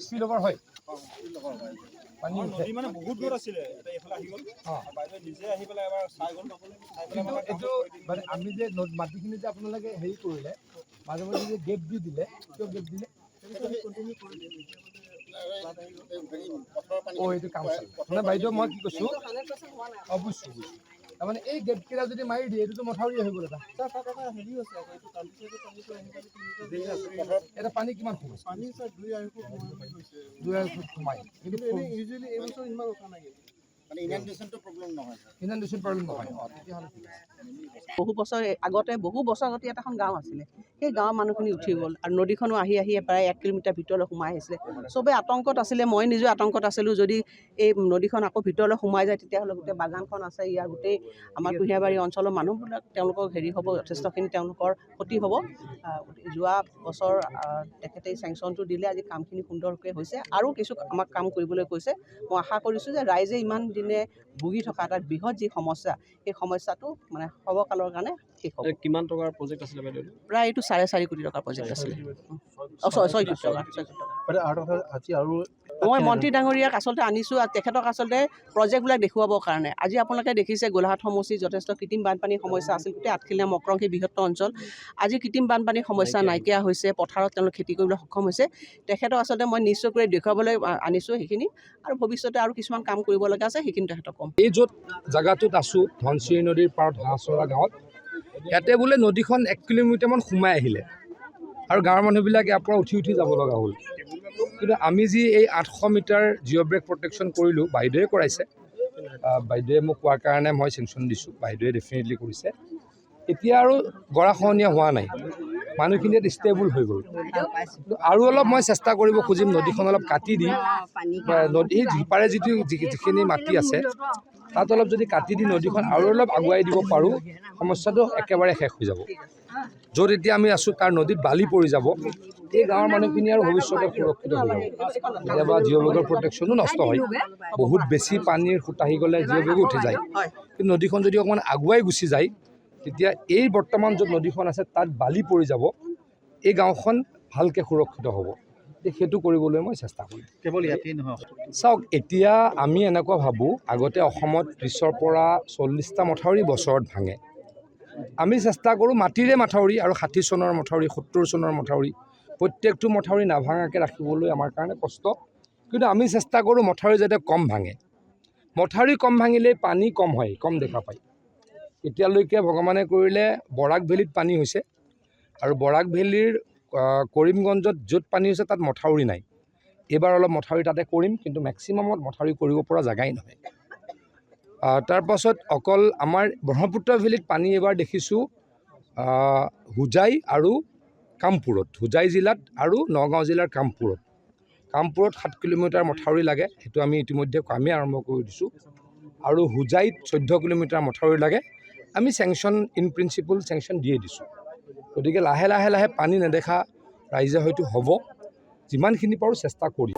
speed over হয় পানী নদী মানে বহুত দূৰ আছিলে এইফালে আহি গ'ল বাইদেউ নিজে আহি পেলাই এবাৰ চাই গ'ল এইটো মানে আমি যে মাটিখিনি যে আপোনালোকে হেৰি কৰিলে মাজে মাজে যে গেপ দি দিলে কিয় গেপ দিলে এইটো কাম মানে বাইদেউ মই কি কৈছোঁ বুজিছোঁ তাৰমানে এই গেটকেইটা যদি মাৰি দিয়ে এইটোতো মথাউৰি হৈ গ'ল এটা পানী কিমান সোমাই পানী 2 ফুট সোমাই ইউজুৱেলি এই বছৰ ইমান উঠা নাই মানে ইনাণ্ডেশ্যনটো প্ৰব্লেম নহয় ইনাণ্ডেশ্যন প্ৰব্লেম নহয় তেতিয়াহ'লে ঠিক আছে বহু বছৰ আগতে ইয়াত এখন গাঁও আছিলে সেই গাঁৱৰ মানুহখিনি উঠি গ'ল আৰু নদীখনো আহি প্ৰায় 1 কিলোমিটাৰ ভিতৰলৈ সোমাই আহিছিলে চবেই আতংকত আছিলে মই নিজেও আতংকত আছিলোঁ যদি এই নদীখন আকৌ ভিতৰলৈ সোমাই যায় তেতিয়াহ'লে গোটেই বাগানখন আছে ইয়াৰ গোটেই আমাৰ কুঁহিয়াৰবাৰী অঞ্চলৰ মানুহবিলাক তেওঁলোকৰ হেৰি হ'ব যথেষ্টখিনি তেওঁলোকৰ ক্ষতি হ'ব যোৱা বছৰ তেখেতে চেংচনটো দিলে আজি কামখিনি সুন্দৰকৈ হৈছে আৰু কিছু আমাক কাম কৰিবলৈ কৈছে মই আশা কৰিছোঁ যে ৰাইজে ইমান দিনে ভুগি থকা এটা বৃহৎ যি সমস্যা সেই সমস্যাটো মানে সৰ্বকালৰ কাৰণে শেষ হ'ব কিমান টকাৰ প্ৰজেক্ট আছিলে বাইদেউ প্ৰায় এইটো 4.5 কোটি টকাৰ প্ৰজেক্ট আছিলে 6 কোটি টকা মই মন্ত্ৰী ডাঙৰীয়াক আচলতে আনিছোঁ আৰু তেখেতক আচলতে প্ৰজেক্টবিলাক দেখুৱাবৰ কাৰণে আজি আপোনালোকে দেখিছে গোলাঘাট সমষ্টিত যথেষ্ট কৃত্ৰিম বানপানীৰ সমস্যা আছিল গোটেই আঠখেলীয়া মকৰংগী বৃহত্তৰ অঞ্চল আজি কৃত্ৰিম বানপানীৰ সমস্যা নাইকিয়া হৈছে পথাৰত তেওঁলোক খেতি কৰিবলৈ সক্ষম হৈছে তেখেতক আচলতে মই নিশ্চয় কৰি দেখুৱাবলৈ আনিছোঁ সেইখিনি আৰু ভৱিষ্যতে আৰু কিছুমান কাম কৰিব লগা আছে সেইখিনি তেখেতক ক'ম এই য'ত জেগাটোত আছোঁ ধনশিৰি নদীৰ পাৰত হাঁহচৰা গাঁৱত ইয়াতে বোলে নদীখন 1 কিলোমিটাৰমান সোমাই আহিলে আৰু গাঁৱৰ মানুহবিলাক ইয়াৰ পৰা উঠি যাব লগা হ'ল কিন্তু আমি যি এই 800 মিটাৰ জিঅ' ব্ৰেক প্ৰটেকশ্যন কৰিলোঁ বাইদেৱে কৰাইছে বাইদেৱে মোক কোৱাৰ কাৰণে মই চেংচন দিছোঁ বাইদেৱে ডেফিনেটলি কৰিছে এতিয়া আৰু গৰাখহনীয়া হোৱা নাই মানুহখিনি ইয়াত ষ্টেবল হৈ গ'ল আৰু অলপ মই চেষ্টা কৰিব খুজিম নদীখন অলপ কাটি দি নদীৰ সিপাৰে যিখিনি মাটি আছে তাত অলপ যদি কাটি দি নদীখন আৰু অলপ আগুৱাই দিব পাৰোঁ সমস্যাটো একেবাৰে শেষ হৈ যাব য'ত এতিয়া আমি আছোঁ তাৰ নদীত বালি পৰি যাব এই গাঁৱৰ মানুহখিনি আৰু ভৱিষ্যতে সুৰক্ষিত হৈ যাব কেতিয়াবা জিঅ' বেগৰ প্ৰটেকশ্যনো নষ্ট হয় বহুত বেছি পানীৰ সোঁত আহি গ'লে জিঅ' বেগো উঠি যায় কিন্তু নদীখন যদি অকণমান আগুৱাই গুচি যায় তেতিয়া এই বৰ্তমান য'ত নদীখন আছে তাত বালি পৰি যাব এই গাঁওখন ভালকৈ সুৰক্ষিত হ'ব সেইটো কৰিবলৈ মই চেষ্টা কৰিম কেৱল ইয়াতেই নহয় চাওক এতিয়া আমি এনেকুৱা ভাবোঁ আগতে অসমত 30ৰ পৰা 40টা মথাউৰি বছৰত ভাঙে আমি চেষ্টা কৰোঁ মাটিৰে মথাউৰি আৰু 60 চনৰ মথাউৰি 70 চনৰ মথাউৰি প্ৰত্যেকটো মথাউৰি নাভাঙাকৈ ৰাখিবলৈ আমাৰ কাৰণে কষ্ট কিন্তু আমি চেষ্টা কৰোঁ মথাউৰি যাতে কম ভাঙে মথাউৰি কম ভাঙিলেই পানী কম হয় কম দেখা পায় এতিয়ালৈকে ভগৱানে কৰিলে বৰাক ভেলীত পানী হৈছে আৰু বৰাক ভেলীৰ কৰিমগঞ্জত য'ত পানী হৈছে তাত মথাউৰি নাই এইবাৰ অলপ মথাউৰি তাতে কৰিম কিন্তু মেক্সিমামত মথাউৰি কৰিব পৰা জেগাই নহয় তাৰপাছত অকল আমাৰ ব্ৰহ্মপুত্ৰ ভেলীত পানী এইবাৰ দেখিছোঁ হোজাই আৰু কামপুৰত হোজাই জিলাত আৰু নগাঁও জিলাৰ কামপুৰত 7 কিলোমিটাৰ মথাউৰি লাগে সেইটো আমি ইতিমধ্যে কামেই আৰম্ভ কৰি দিছোঁ আৰু হোজাইত 14 কিলোমিটাৰ মথাউৰি লাগে আমি চেংচন ইন প্ৰিন্সিপল চেংচন দিয়ে দিছোঁ গতিকে লাহে লাহে পানী নেদেখা ৰাইজে হয়তো হ'ব যিমানখিনি পাৰোঁ চেষ্টা কৰিম